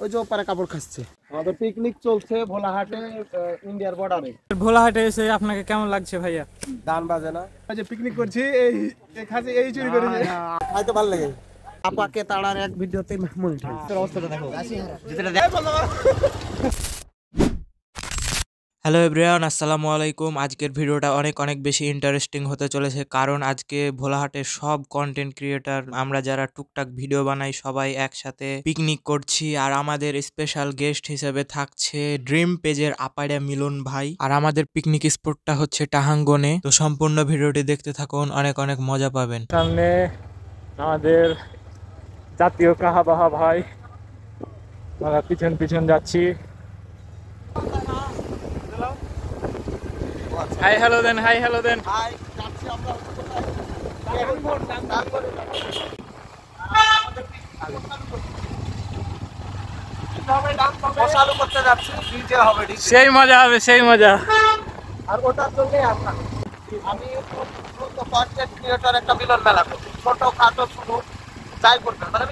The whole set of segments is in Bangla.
ওই যে ওপারে কাপড় খাচ্ছে। আমাদের পিকনিক চলছে ভোলাহাটে, ইন্ডিয়ার বর্ডারে। ভোলাহাটে এসে আপনাকে কেমন লাগছে ভাইয়া? গান বাজে না, এই যে পিকনিক করছি, এই খাসি এই চুরি করেছে। খাইতে ভালো লাগে। আপাকে তাড়ার এক ভিডিওতে মনিটাইজ। তোর অবস্থাটা দেখো। হ্যালো এভরিওয়ান, আসসালামু আলাইকুম। আজকের ভিডিওটা অনেক বেশি ইন্টারেস্টিং হতে চলেছে, কারণ আজকে ভোলাহাটের সব কন্টেন্ট ক্রিয়েটার, আমরা যারা টুকটাক ভিডিও বানাই, সবাই একসাথে পিকনিক করছি। আর আমাদের স্পেশাল গেস্ট হিসেবে থাকছে ড্রিম পেজের আপাড়া মিলন ভাই। আর আমাদের পিকনিক স্পটটা হচ্ছে টাহাঙ্গনে। তো সম্পূর্ণ ভিডিওটি দেখতে থাকুন, অনেক মজা পাবেন। সামনে আমাদের জাতীয় কাহাবাহা ভাই, আমরা পিছন যাচ্ছি। হাই হ্যালো দেন, হাই হ্যালো দেন। সেই মজা হবে, সেই মজা। আর ওটার জন্য আমি কন্টেন্ট ক্রিয়েটর একটা মিলন মেলা করছি, ছোট খাটো শুধু যাই করবেন, মানে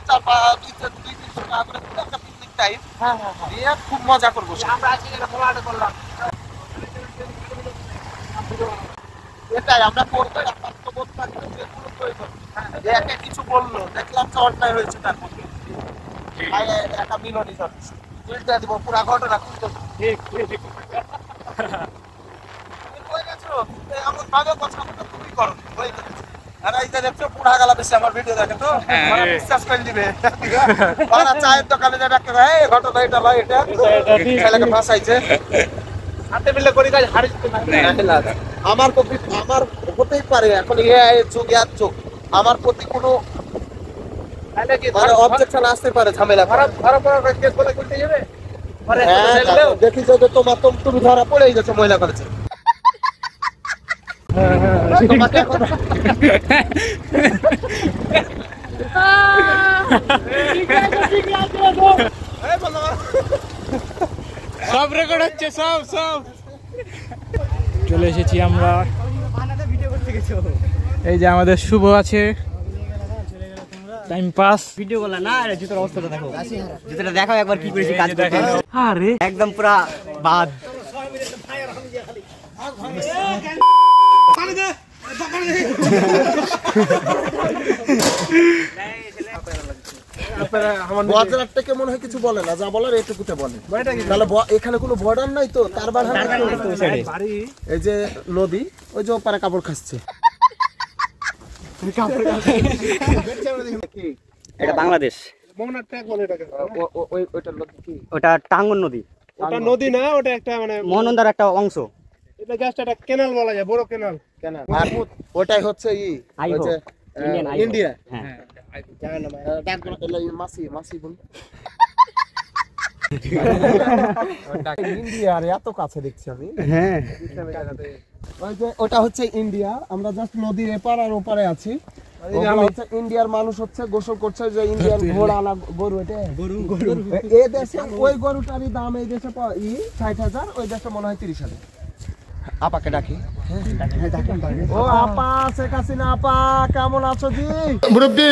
2-300 টাকা করে একটা পিকনিক টাইম। দিয়ে খুব মজা করবো। আমরা আজকে ভোলাহাটে করলাম, এটাই আমরা করবো। একে কিছু বললো, দেখলাম যে অন্যায় হয়েছে, তার মধ্যে একটা মিলনই যাচ্ছে বুঝতে দিব পুরা ঘটনা খুঁজতে। এমন ভাবে কথা তুমি করো, আমার ভিডিও দেখে তো বিশ্বাস করে দিবে। চায়ের দোকানে যাবে একটা ঘটনা, এটা ভাই এটা ছেলেকে ফাঁসাইছে, হাতে মিলে করি কাজ হারিয়ে আমার প্রতি আমার হতেই পারে। এখন যুগ আমার প্রতি কোনো অবজেকশন আসতে পারে, ঝামেলা দেখি যে তোমার তুমি ধরা পড়েই গেছো, মহিলা করেছে। সব রেকর্ড হচ্ছে, সব চলে এসেছি আমরা। এই যে আমাদের শুভ আছে, টাইম পাস ভিডিও করলা না? আরে জুতোর অবস্থাটা দেখো, জুতোটা দেখাও একবার কি করেছি কাজ করতে। আরে একদম পুরা বাদ। বর্ডারটাকে মনে হয় কিছু বলে না, যা বলার এটুকুতে বলে। তাহলে এখানে কোনো বর্ডার নাই তো, তার বাড়ি এই যে নদী, ওই যে ওপারে কাপড় খাচ্ছে। এটা বাংলাদেশ, ওটা টাঙ্গন নদী। ওটা নদী না, ওটা একটা মানে মহানন্দার একটা অংশ। এটা জাস্ট একটা কেনাল বলা যায়, বড় কেনাল। আর ওটাই হচ্ছে ইন্ডিয়া। ইন্ডিয়ার এত কাছে দেখছি আমি। হ্যাঁ, ওই যে ওটা হচ্ছে ইন্ডিয়া, আমরা জাস্ট নদীর এপার আর ওপারে আছি। ইন্ডিয়ার মানুষ হচ্ছে গোসল করছে, যে ইন্ডিয়ান ঘোড়া না গরু, এটা এই দেশে ওই গরুটারই দাম এই দেশে 60,000, ওই দেশে মনে হয় 30,000। আপাকে ডাকি। ও আপা, শেখ হাসিনা আপা, কেমন আছো জি? মুরব্বি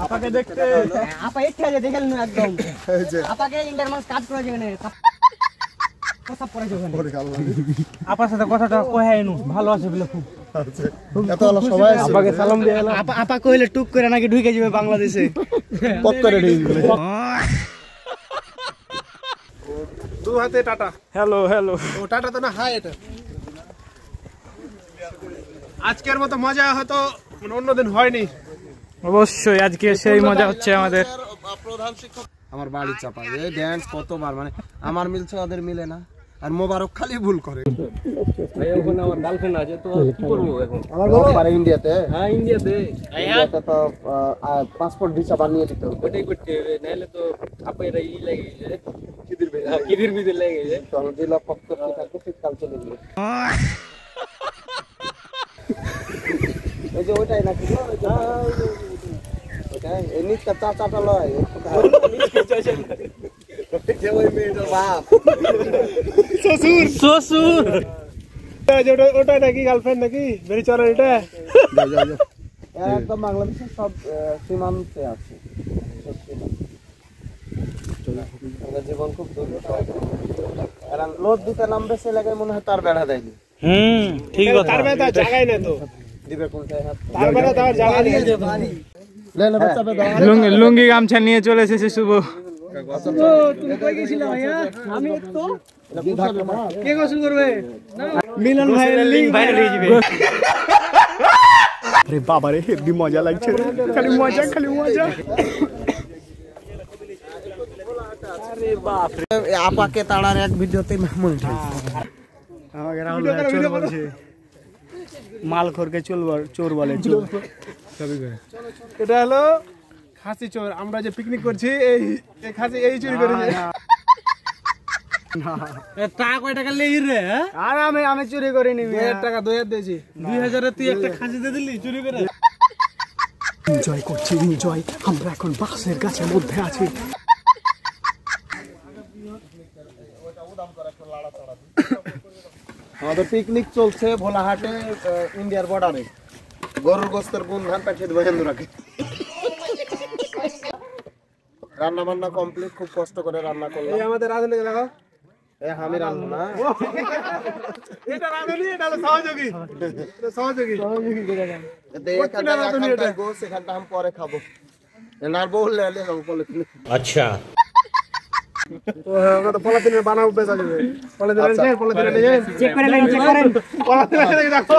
আপাকে দেখতে, আপা একটু আগে দেখেন না, একদম আপাকে ইন্ডিয়ার মানুষ কাজ করে যেখানে সব পড়ে যেখানে। আপার সাথে কথাটা কয়ে নু, ভালো আছে বলে খুব। এত হলো সবাই আপাকে সালাম দিয়ে এলাম। আপা কইলে টুক করে নাকি ঢুকে যাবে বাংলাদেশে, পট করে ঢুকে যাবে। দু হাতে টাটা। হ্যালো ও টাটা তো না, হাই। এটা আজকের মতো মজা হয়তো অন্যদিন হয়নি। অবশ্যই আজকে সেই মজা হচ্ছে আমাদের। প্রধান শিক্ষক আমার বাড়ি চাপায়, এই ড্যান্স কতবার, মানে আমার মিলছে ওদের মিলে না। আর মোবারক খালি ভুল করে। আমার গার্লফ্রেন্ড আছে, তো কি করবো এখন? আমার ইন্ডিয়াতে, হ্যাঁ ইন্ডিয়াতে তো পাসপোর্ট ভিসা বানিয়ে দিতে হবে। ওটাই করতে হবে, নাহলে তো আপনারা ই লাগে যায়, কিদির ভিতর লেগে যায়। চলো জেলা পক্ষ থাকবে, শীতকাল চলে যাবে। এই যে ওইটাই নাকি, ওইটাই এই নিচটা চাটা লয়, ওই মেয়েটার বাপ শ্বশুর। ওটা নাকি গার্লফ্রেন্ড নাকি? বেরি চলেন এটা। এরা একদম বাংলাদেশের সব সীমান্তে আছে, সব সীমান্তে। এদের জীবন খুব দুর্বিষহ। এরা লোড দিতে নামবে সে লাগায় মনে হয় তার বেড়া দেয়নি। ঠিক কথা, তার বেলা জায়গায় না তো দিবে কোনটায় হাত? তার বেলা তার জায়গা নেই। লে লে বাচ্চা বেদা। লুঙ্গি গামছা নিয়ে চলে এসেছে শুভ। তুমি কই গেছিলে ভাইয়া? আমি তো কে গোসল করবে? মিলন ভাই লিংক ভাইরাল হয়ে যাবে। আরে বাবা রে, হেভি মজা লাগছে, খালি মজা খালি মজা। আপাকে তাড়ার এক ভিডিওতে মেমন আমাকে রাহুল ভাই চোর বলছে, মালখোরকে চোর বলে, চোর। এটা হলো খাসি চোর। আমরা যে পিকনিক করছি এই খাসি এই চুরি করেছে। টাকা কয় টাকা লেই রে? আর আমি চুরি করিনি। 2000 টাকা 2000 দিয়েছি। 2000 এ তুই একটা খাসি দিয়ে দিলি চুরি করে? এনজয় করছি, এনজয়। আমরা এখন বাসের গাছের মধ্যে আছি। আমাদের পিকনিক চলছে ভোলাহাটে, ইন্ডিয়ার বর্ডারে। গরুর গোস্তের গুণ ধান পাঠিয়ে দেবো হিন্দুরাকে। রান্না বান্না কমপ্লিট, খুব কষ্ট করে রান্না করলাম। এই আমাদের রাঁধুনি লাগাও। আমি রান্না না, এটা রাঁধুনি, এটা হলো সহযোগী। এটা সহযোগী। সেখানটা আমি পরে খাবো। এনার বললে अच्छा আমরা তো পলিথিনের বানাবো, বেচা যাবে। পলিথিনের নিয়ে চেক করে নেন, চেক করেন। পলিথিনের দেখো।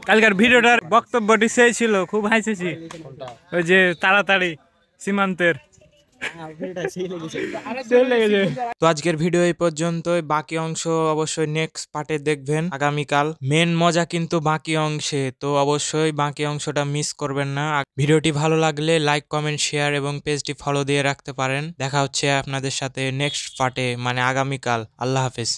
কালকার ভিডিওটার বক্তব্যটি সেই ছিল, খুব হাসিছি। ওই যে তাড়াতাড়ি সীমান্তের তো আজকের ভিডিও এই পর্যন্তই, বাকি অংশ অবশ্যই নেক্সট পার্টে দেখবেন আগামীকাল। মেন মজা কিন্তু বাকি অংশে, তো অবশ্যই বাকি অংশটা মিস করবেন না। ভিডিওটি ভালো লাগলে লাইক, কমেন্ট, শেয়ার এবং পেজটি ফলো দিয়ে রাখতে পারেন। দেখা হচ্ছে আপনাদের সাথে নেক্সট পার্টে, মানে আগামীকাল। আল্লাহ হাফেজ।